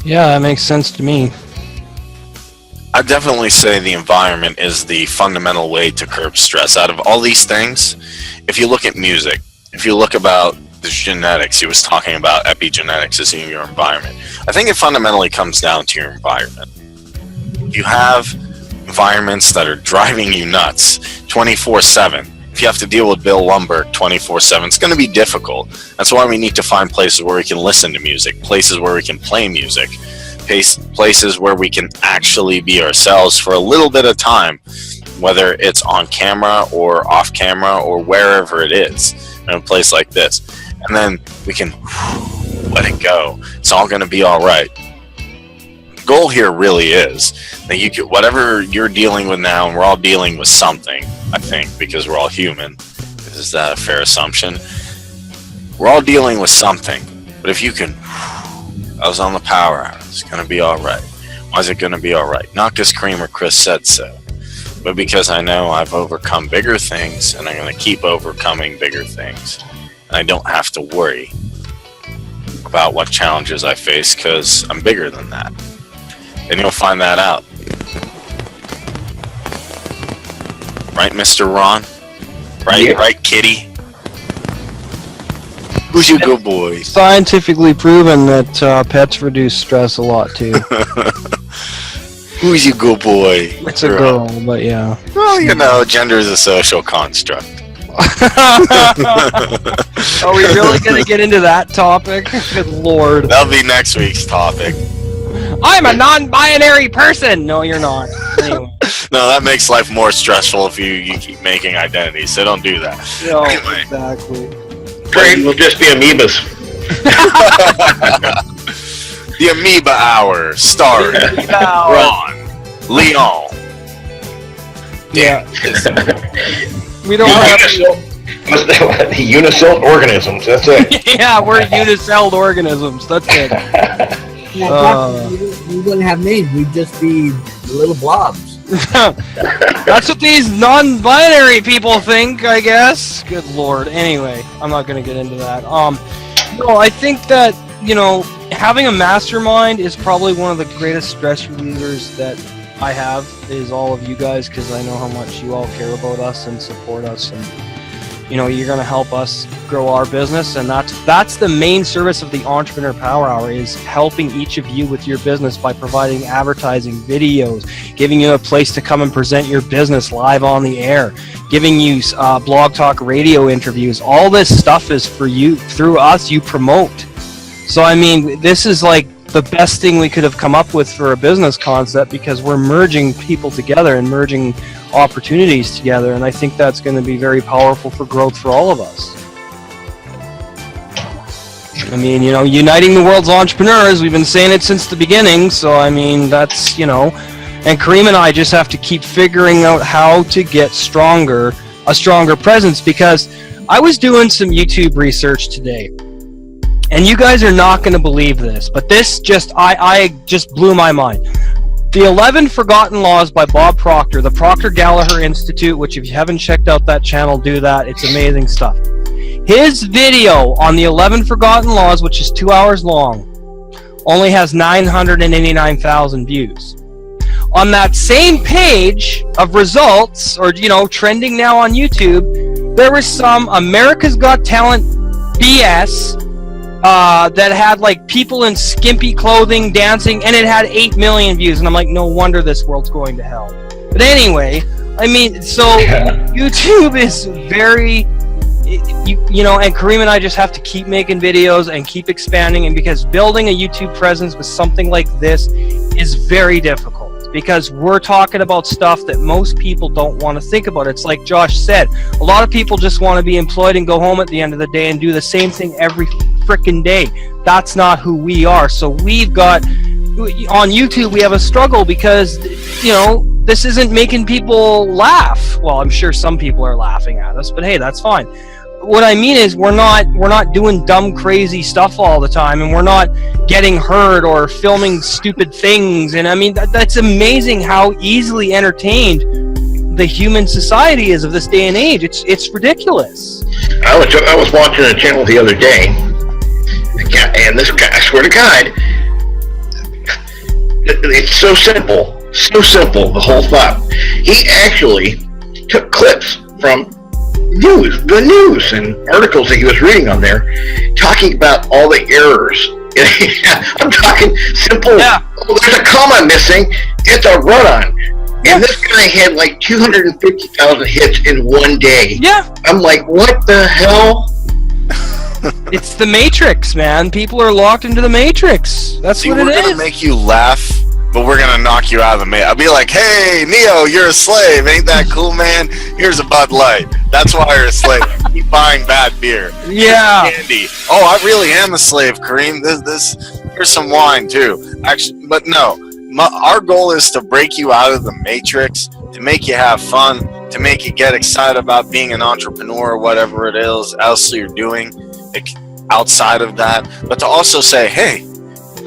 Yeah, that makes sense to me. I definitely say the environment is the fundamental way to curb stress. Out of all these things, if you look at music, if you look about the genetics, he was talking about epigenetics as in your environment. I think it fundamentally comes down to your environment. You have environments that are driving you nuts 24/7. If you have to deal with Bill Lumberg 24/7, it's going to be difficult. That's why we need to find places where we can listen to music, places where we can play music, places where we can actually be ourselves for a little bit of time, whether it's on camera or off camera or wherever it is, in a place like this. And then we can let it go. It's all going to be all right. The goal here really is that you can, whatever you're dealing with now, and we're all dealing with something, I think, because we're all human. Is that a fair assumption? We're all dealing with something. But if you can, I was on the power hour, it's going to be all right. Why is it going to be all right? Not because Cream or Chris said so, but because I know I've overcome bigger things, and I'm going to keep overcoming bigger things. And I don't have to worry about what challenges I face because I'm bigger than that. And you'll find that out. Right, Mr. Ron? Right, yeah. Right, Kitty? Who's your good boy? Scientifically proven that pets reduce stress a lot too. Who's your good boy? It's a girl, but yeah. Well, you know, gender is a social construct. Are we really going to get into that topic? Good lord. That'll be next week's topic. I'm a non-binary person! No, you're not. Anyway. No, that makes life more stressful if you keep making identities, so don't do that. No, anyway. Exactly. Great, we'll just be amoebas. The Amoeba Hour, starring Ron, Leon. Yeah. We don't have Unicelled organisms, that's it. Yeah, we're unicelled organisms, that's it. We wouldn't have names, we'd just be little blobs. That's what these non-binary people think, I guess. Good lord. Anyway, I'm not going to get into that. No, I think that, you know, having a mastermind is probably one of the greatest stress relievers that I have, is all of you guys, because I know how much you all care about us and support us, and you know, you're going to help us grow our business, and that's the main service of the Entrepreneur Power Hour, is helping each of you with your business by providing advertising, videos, giving you a place to come and present your business live on the air, giving you blog talk radio interviews. All this stuff is for you. Through us, you promote. So I mean, this is like the best thing we could have come up with for a business concept, because we're merging people together and merging opportunities together, and I think that's going to be very powerful for growth for all of us. I mean, you know, uniting the world's entrepreneurs, we've been saying it since the beginning, so I mean, that's, you know, and Kareem and I just have to keep figuring out how to get a stronger presence, because I was doing some YouTube research today, and you guys are not going to believe this, but this just, I just blew my mind. The 11 Forgotten Laws by Bob Proctor, the Proctor Gallagher Institute, which if you haven't checked out that channel, do that. It's amazing stuff. His video on the 11 Forgotten Laws, which is 2 hours long, only has 989,000 views. On that same page of results, or, you know, trending now on YouTube, there was some America's Got Talent BS that had like people in skimpy clothing dancing, and it had 8 million views, and I'm like, no wonder this world's going to hell. But anyway, I mean, so YouTube is very, you know, and Kareem and I just have to keep making videos and keep expanding, and because building a YouTube presence with something like this is very difficult, because we're talking about stuff that most people don't want to think about. It's like Josh said, a lot of people just want to be employed and go home at the end of the day and do the same thing every frickin' day. That's not who we are. So we've got, on YouTube, we have a struggle because, you know, this isn't making people laugh. Well, I'm sure some people are laughing at us, but hey, that's fine. What I mean is we're not doing dumb, crazy stuff all the time, and we're not getting hurt or filming stupid things. And I mean, that's amazing how easily entertained the human society is of this day and age. It's ridiculous. I was watching a channel the other day, and this guy, I swear to God, It's so simple, the whole thought. He actually took clips from the news and articles that he was reading on there, talking about all the errors. I'm talking simple. Yeah. Oh, there's a comma missing. It's a run-on. And this guy had like 250,000 hits in one day. Yeah. I'm like, what the hell? It's the Matrix, man. People are locked into the Matrix. That's See, what it we're gonna is. make you laugh, but we're gonna knock you out of the matrix. I'll be like, hey, Neo, you're a slave. Ain't that cool, man? Here's a Bud Light. That's why you're a slave. Keep buying bad beer. Yeah. Candy. Oh, I really am a slave, Kareem. Here's some wine too. Actually, but no. Our goal is to break you out of the matrix, to make you have fun, to make you get excited about being an entrepreneur or whatever it is else you're doing outside of that, but to also say, hey,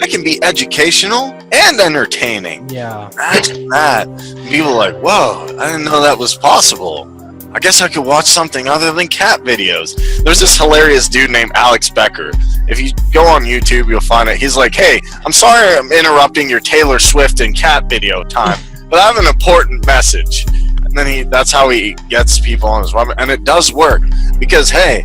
I can be educational and entertaining. Yeah. Imagine that. People are like, whoa, I didn't know that was possible. I guess I could watch something other than cat videos. There's this hilarious dude named Alex Becker. If you go on YouTube, you'll find it. He's like, hey, I'm sorry I'm interrupting your Taylor Swift and cat video time, but I have an important message. And then that's how he gets people on his web. And it does work because, hey,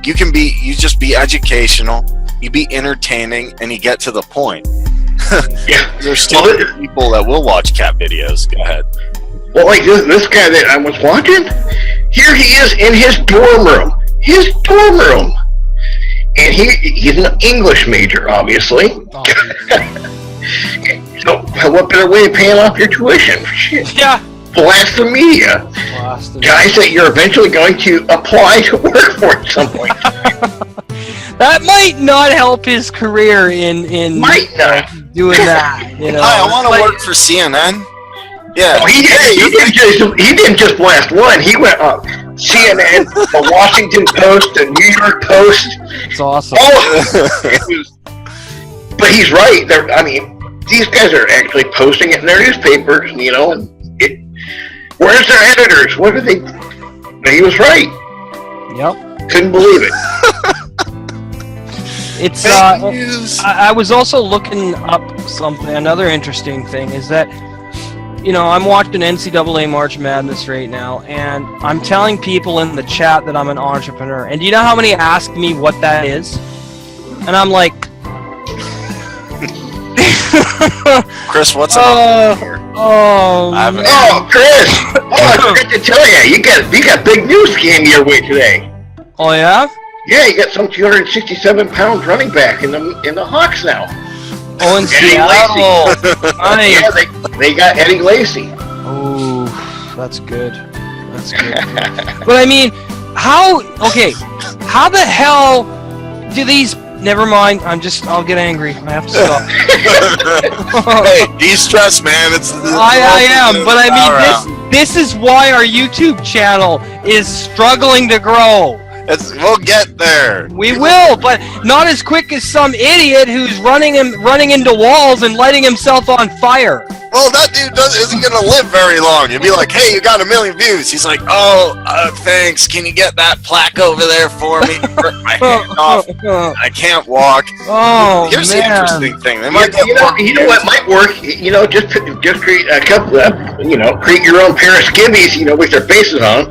you just be educational, you be entertaining, and you get to the point. Yeah. There's still people that will watch cat videos. Go ahead. Well, like this guy that I was watching, here he is in his dorm room. And he's an English major, obviously. Oh, So what better way of paying off your tuition? Shit. yeah. Blast the media. Guys that you're eventually going to apply to work for at some point. That might not help his career in Might not. doing that. You know. Hi, I want to work for CNN. Yeah. Oh, he didn't just blast one. He went up CNN, the Washington Post, the New York Post. It's awesome. But he's right. I mean, these guys are actually posting it in their newspapers, you know. And where's their editors? What are they? He was right. Yep. Couldn't believe it. It's Fake news. I was also looking up something. Another interesting thing is that, you know, I'm watching NCAA March Madness right now, and I'm telling people in the chat that I'm an entrepreneur. And do you know how many ask me what that is? And I'm like, Chris, what's up here? oh, Oh, Chris! Oh, I forgot to tell you, you got big news came your way today. oh yeah? Yeah, you got some 267-pound running back in the Hawks now. Oh, in Eddie Seattle. Nice. Yeah, they got Eddie Lacy. Oh, that's good. That's good. But I mean, how the hell do these... Never mind, I'll get angry. I have to stop. Hey, de-stress, man. I am, but I mean, this is why our YouTube channel is struggling to grow. We'll get there. We will, but not as quick as some idiot who's running into walls and lighting himself on fire. Well, that dude isn't going to live very long. You'd be like, hey, you got 1 million views. He's like, thanks. Can you get that plaque over there for me? My hand off. I can't walk. Oh, Here's man. the interesting thing. They might get You know what might work? You know, just create a couple of, create your own pair of skivvies, with their faces on.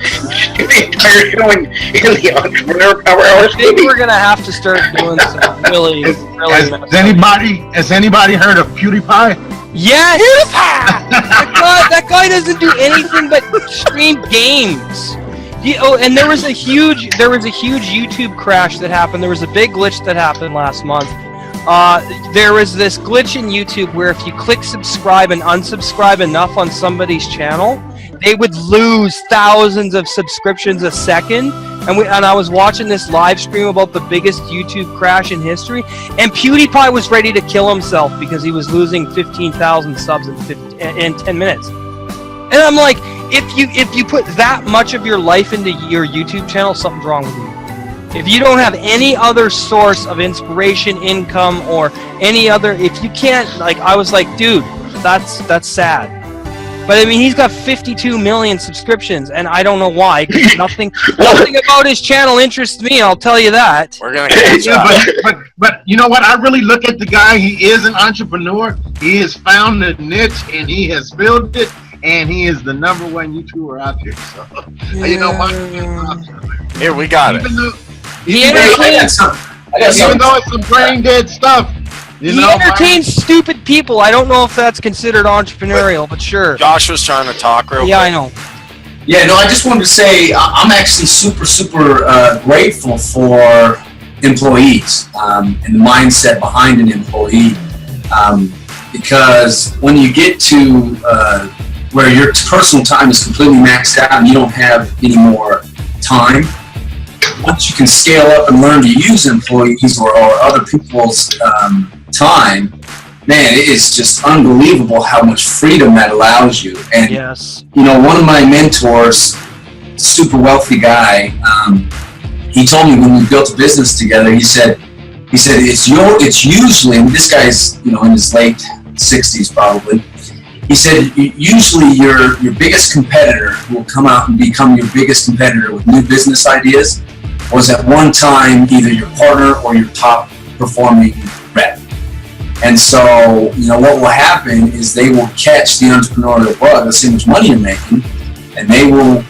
Do the entire show in the Entrepreneur Power Hour I think skivvy. we're gonna have to start doing some really Has anybody heard of PewDiePie? Yes! that guy doesn't do anything but stream games. And there was a huge YouTube crash that happened. There was a big glitch that happened last month. There was this glitch in YouTube where if you click subscribe and unsubscribe enough on somebody's channel, they would lose thousands of subscriptions a second. And I was watching this live stream about the biggest YouTube crash in history, and PewDiePie was ready to kill himself because he was losing 15,000 subs in 10 minutes. And I'm like, if you put that much of your life into your YouTube channel, something's wrong with you. If you don't have any other source of inspiration, income, or any other, if you can't, I was like, dude, that's sad. But I mean, he's got 52 million subscriptions, and I don't know why. 'Cause nothing about his channel interests me. I'll tell you that. We're gonna catch up. But you know what? I really look at the guy. He is an entrepreneur. He has found a niche and he has filled it. And he is the #1 YouTuber out there. So you know what? Here, we got it. Even though, He even entertains. though it's some brain dead stuff, you He know. entertains stupid people. I don't know if that's considered entrepreneurial, but sure. Josh was trying to talk real Yeah, quick. I know. Yeah, no, I just wanted to say I'm actually super grateful for employees and the mindset behind an employee, because when you get to where your personal time is completely maxed out and you don't have any more time, once you can scale up and learn to use employees or other people's time, man, it is just unbelievable how much freedom that allows you. And Yes. you know, one of my mentors, super wealthy guy, he told me when we built a business together, he said it's usually, and this guy's, you know, in his late 60s probably, he said usually your biggest competitor who will come out and become your biggest competitor with new business ideas was at one time either your partner or your top performing rep. And so, you know, what will happen is they will catch the entrepreneurial bug, let's see how much money you're making, and they will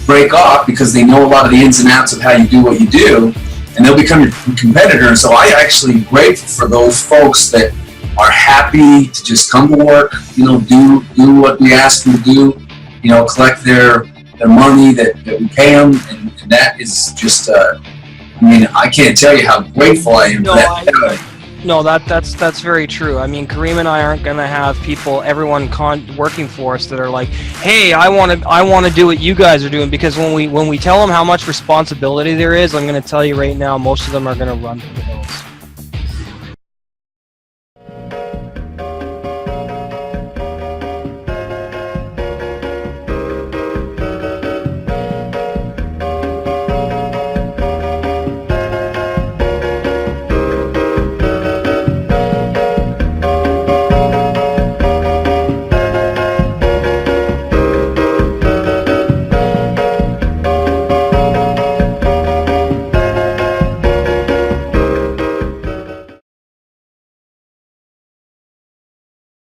break off because they know a lot of the ins and outs of how you do what you do, and they'll become your competitor. And so I actually am grateful for those folks that are happy to just come to work, you know, do what we ask them to do, you know, collect their money that we pay them, and that is just, I mean, I can't tell you how grateful I am for that. No, that's very true. I mean, Kareem and I aren't gonna have everyone working for us that are like, "Hey, I want to do what you guys are doing," because when we tell them how much responsibility there is, I'm gonna tell you right now, most of them are gonna run for the